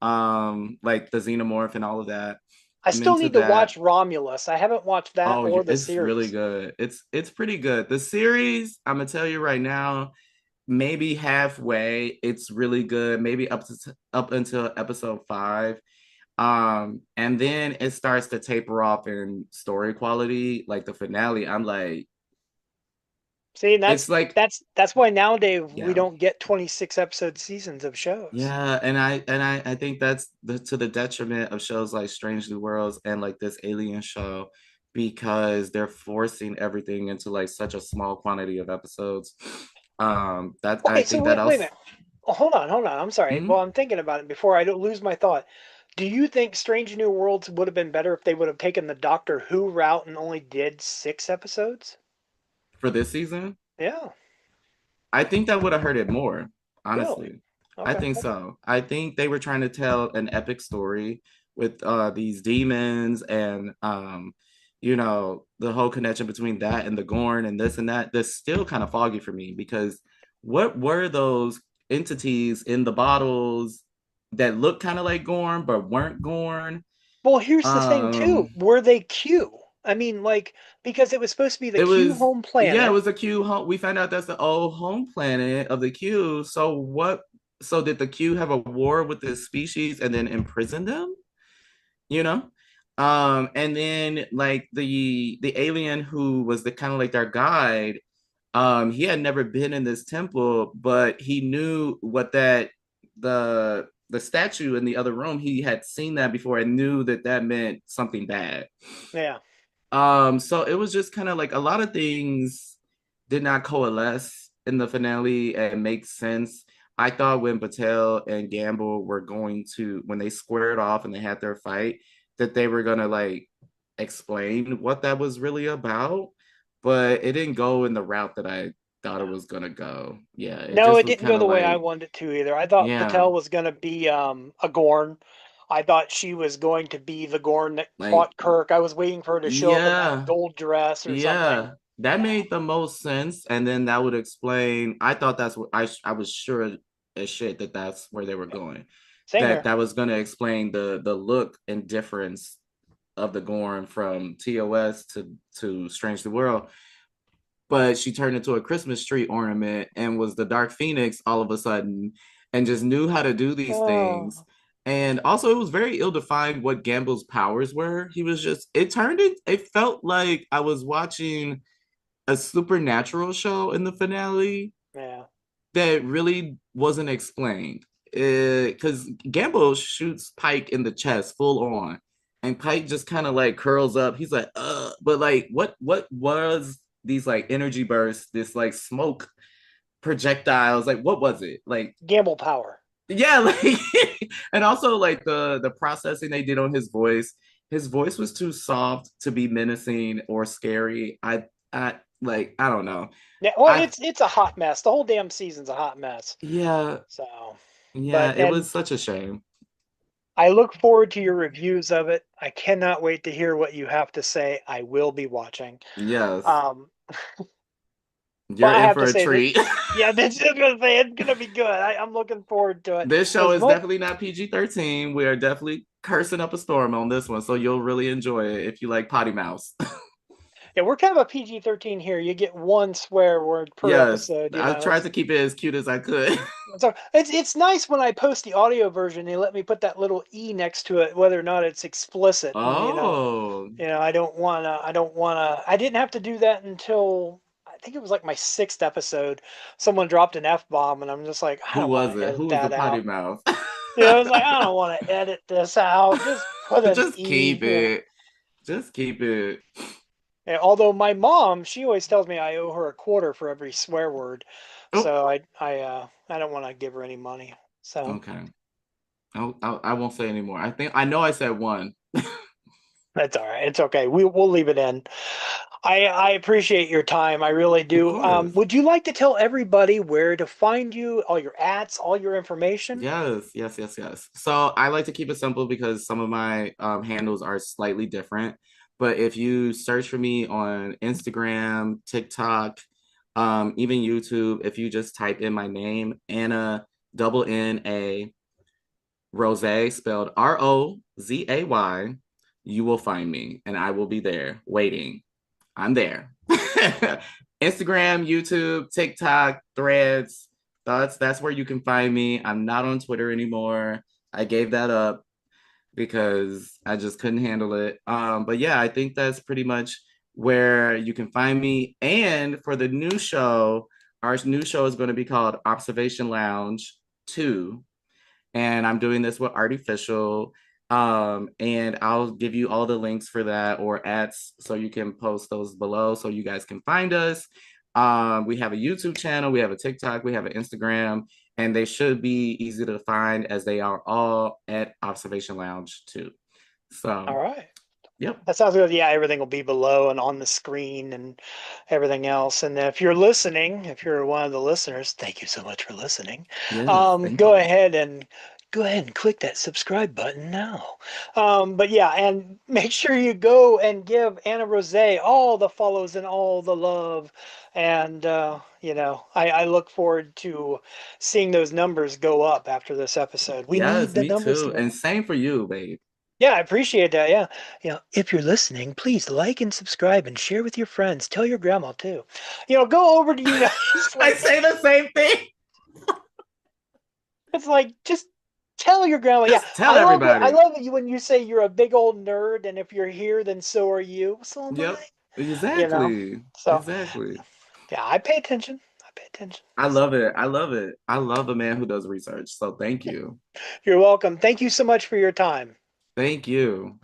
Like the xenomorph and all of that. I I'm still into need to that. watch Romulus. I haven't watched that Oh, or the it's really series. good. It's pretty good. The series, I'm gonna tell you right now, maybe halfway, it's really good. Maybe up until episode 5. And then it starts to taper off in story quality, like the finale. I'm like, See, and it's like, that's why nowadays we yeah. don't get 26 episode seasons of shows. Yeah, and I think that's to the detriment of shows like Strange New Worlds and like this Alien show, because they're forcing everything into like such a small quantity of episodes. That I Okay, so think that wait a also. minute. Oh, hold on. I'm sorry. Mhm. Well, I'm thinking about it before I don't lose my thought. Do you think Strange New Worlds would have been better if they would have taken the Doctor Who route and only did 6 episodes? For this season, Yeah, I think that would have hurt it more, really. honestly. I Okay. think so. I think they were trying to tell an epic story with these demons and the whole connection between that and the Gorn and this and that. That's still kind of foggy for me because what were those entities in the bottles that looked kind of like Gorn but weren't Gorn? Well, here's the thing too. Um, Were they Q? I mean, like, because it was supposed to be the It Q was home yeah, it planet. was a Q home. We found out that's the old home planet of the Q. So what? So did the Q have a war with this species and then imprison them? You know, and then like the alien who was the kind of like their guide. He had never been in this temple, but he knew what the statue in the other room. He had seen that before and knew that that meant something bad. Yeah. So it was just kind of like a lot of things did not coalesce in the finale and make sense. I thought when Patel and Gamble were going to, when they squared off and they had their fight, that they were gonna like explain what that was really about, but it didn't go in the route thought it was gonna go. Yeah, it No, just it was didn't kind go of the way I like, wanted it to either. I thought yeah, Patel was going to be a Gorn. I thought she was going to be the Gorn that like, fought Kirk. I was waiting for her to show up in that yeah, gold dress or something. yeah. That No, made the most sense, and then that would explain. I thought that's what I was sure as shit that that's where they were going. same That here. that was going to explain the look and difference of the Gorn from TOS to Strange the World. But she turned into a Christmas tree ornament and was the Dark Phoenix all of a sudden and just knew how to do these things. Oh, And also, it was very ill defined what Gamble's powers were. He was just, it felt like I was watching a supernatural show in the finale yeah. that really wasn't explained. Because Gamble shoots Pike in the chest full on, and Pike just kind of like curls up. He's like, but like, what was these like energy bursts, this like smoke projectiles? Like, what was it? Like, Gamble power. yeah, like, and also like the processing they did on his voice. His voice was too soft to be menacing or scary. I like, I don't know. Yeah, well, I it's a hot mess. The whole damn season's a hot mess. Yeah, So, yeah, but it and was such a shame. I look forward to your reviews of it. I cannot wait to hear what you have to say. I will be watching. Yes, Um, but you're I in have for to a say that, treat. yeah, that's just gonna say it's gonna be good. I'm looking forward to it. This show As is much, definitely not PG-13. We are definitely cursing up a storm on this one, so you'll really enjoy it if you like Potty Mouse. yeah, we're kind of a PG-13 here. You get one swear word per Yes, episode. I tried to keep it as cute as I could. So it's nice when I post the audio version. They let me put that little e next to it, whether or not it's explicit. And Oh, I didn't have to do that until I think it was like my sixth episode. Someone dropped an F bomb, and I'm just like, I who don't want was to it? edit Who was the that Potty out. Mouth? I was like, I don't want to edit this out. Just put an Just e. keep it. Just keep it. And although my mom, she always tells me I owe her a quarter for every swear word, Oh, so I don't want to give her any money. So. okay. I won't say anymore. I know I said one. That's all right. It's okay. We'll leave it in. I appreciate your time. I really Of do. course. Would you like to tell everybody where to find you, all your ads, all your information? Yes, yes, yes, yes. So I like to keep it simple because some of my handles are slightly different. But if you search for me on Instagram, TikTok, even YouTube, if you just type in my name, Anna double N-A Rozay, spelled Rozay, you will find me and I will be there waiting. I'm there. Instagram, YouTube, TikTok, Threads. That's where you can find me. I'm not on Twitter anymore. I gave that up because I just couldn't handle it. But yeah, I think that's pretty much where you can find me. And for the new show, our new show is going to be called Observation Lounge 2, and I'm doing this with Artificial. And I'll give you all the links for that or ads so you can post those below so you guys can find us. We have a YouTube channel, we have a TikTok, we have an Instagram, and they should be easy to find as they are all at Observation Lounge too. All So, right. yep. That sounds good. Yeah, everything will be below and on the screen and everything else. And if you're listening, if you're one of the listeners, thank you so much for listening. Yes, thank Go you. ahead and click that subscribe button now. But yeah, and make sure you go and give Anna Rozay all the follows and all the love. And I look forward to seeing those numbers go up after this episode. We need Yes, the me numbers to too. go And up. same for you, babe. Yeah, I appreciate that. Yeah. If you're listening, please like and subscribe and share with your friends. Tell your grandma too. Go over to it's I like say the same thing. it's like just tell your grandma. Yeah, Just tell I everybody. love it when you say you're a big old nerd and if you're here, then so are you. So am I. Yep, You know. exactly. So Exactly. yeah, I pay attention. I pay attention. I So love it. I love it. I love a man who does research. So thank you. you're welcome. Thank you so much for your time. Thank you.